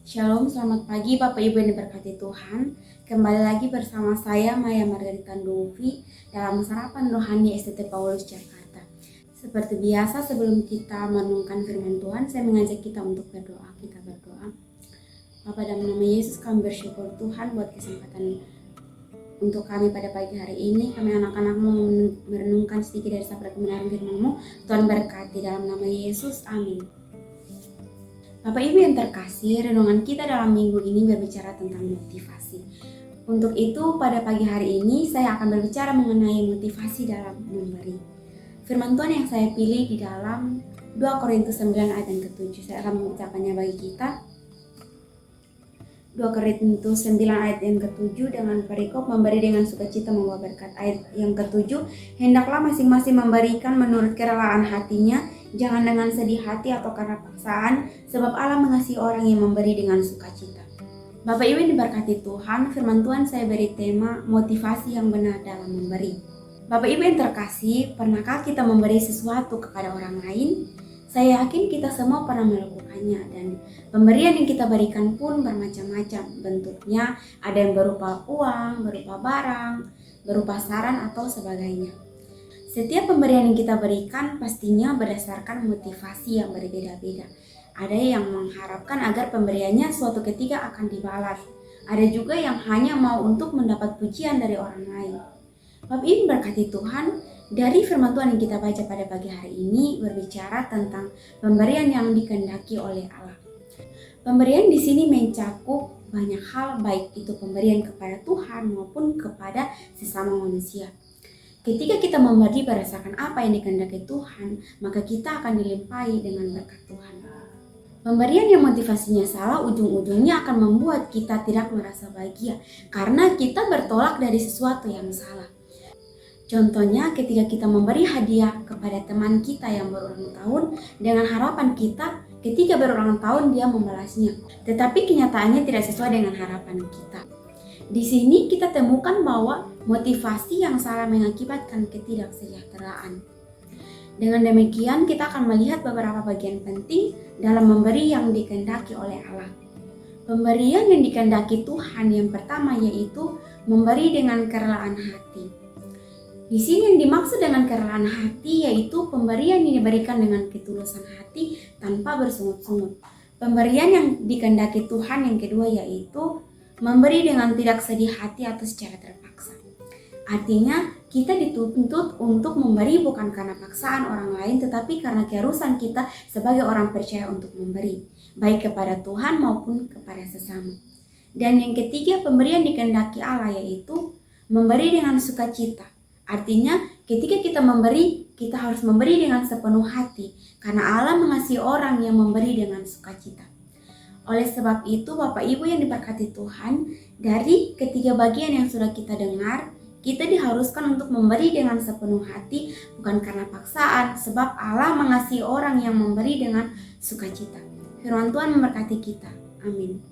Shalom, selamat pagi Bapak Ibu yang diberkati Tuhan. Kembali lagi bersama saya Maya Margarita Ndovi dalam sarapan rohani STT Paulus Jakarta. Seperti biasa sebelum kita merenungkan firman Tuhan, saya mengajak kita untuk berdoa. Kita berdoa. Bapa, dalam nama Yesus kami bersyukur Tuhan buat kesempatan untuk kami pada pagi hari ini. Kami anak-anak-Mu merenungkan sedikit dari sabda kebenaran firman-Mu. Tuhan berkati dalam nama Yesus. Amin. Bapak Ibu yang terkasih, renungan kita dalam minggu ini berbicara tentang motivasi. Untuk itu, pada pagi hari ini saya akan berbicara mengenai motivasi dalam memberi. Firman Tuhan yang saya pilih di dalam 2 Korintus 9 ayat yang ke-7. Saya akan membacakannya bagi kita. 2 Korintus 9 ayat yang ke-7 dengan perikop memberi dengan sukacita membawa berkat. Ayat yang ke-7, hendaklah masing-masing memberikan menurut kerelaan hatinya, jangan dengan sedih hati atau karena paksaan, sebab Allah mengasihi orang yang memberi dengan sukacita. Bapak Ibu yang diberkati Tuhan, firman Tuhan saya beri tema motivasi yang benar dalam memberi. Bapak Ibu yang terkasih, pernahkah kita memberi sesuatu kepada orang lain? Saya yakin kita semua pernah melakukannya, dan pemberian yang kita berikan pun bermacam-macam bentuknya. Ada yang berupa uang, berupa barang, berupa saran atau sebagainya. Setiap pemberian yang kita berikan pastinya berdasarkan motivasi yang berbeda-beda. Ada yang mengharapkan agar pemberiannya suatu ketika akan dibalas. Ada juga yang hanya mau untuk mendapat pujian dari orang lain. Bapak Ibu berkati Tuhan, dari firman Tuhan yang kita baca pada pagi hari ini berbicara tentang pemberian yang dikehendaki oleh Allah. Pemberian di sini mencakup banyak hal, baik itu pemberian kepada Tuhan maupun kepada sesama manusia. Ketika kita memberi berdasarkan apa yang dikehendaki Tuhan, maka kita akan dilimpahi dengan berkat Tuhan. Pemberian yang motivasinya salah, ujung-ujungnya akan membuat kita tidak merasa bahagia karena kita bertolak dari sesuatu yang salah. Contohnya ketika kita memberi hadiah kepada teman kita yang berulang tahun dengan harapan kita ketika berulang tahun dia membalasnya, tetapi kenyataannya tidak sesuai dengan harapan kita. Di sini kita temukan bahwa motivasi yang salah mengakibatkan ketidaksejahteraan. Dengan demikian kita akan melihat beberapa bagian penting dalam memberi yang dikehendaki oleh Allah. Pemberian yang dikehendaki Tuhan yang pertama yaitu memberi dengan kerelaan hati. Di sini yang dimaksud dengan kerelaan hati yaitu pemberian yang diberikan dengan ketulusan hati tanpa bersungut-sungut. Pemberian yang dikehendaki Tuhan yang kedua yaitu memberi dengan tidak sedih hati atau secara terpaksa. Artinya kita dituntut untuk memberi bukan karena paksaan orang lain tetapi karena keharusan kita sebagai orang percaya untuk memberi, baik kepada Tuhan maupun kepada sesama. Dan yang ketiga, pemberian dikehendaki Allah yaitu memberi dengan sukacita. Artinya ketika kita memberi, kita harus memberi dengan sepenuh hati karena Allah mengasihi orang yang memberi dengan sukacita. Oleh sebab itu Bapak Ibu yang diberkati Tuhan, dari ketiga bagian yang sudah kita dengar, kita diharuskan untuk memberi dengan sepenuh hati bukan karena paksaan, sebab Allah mengasihi orang yang memberi dengan sukacita. Firman Tuhan memberkati kita. Amin.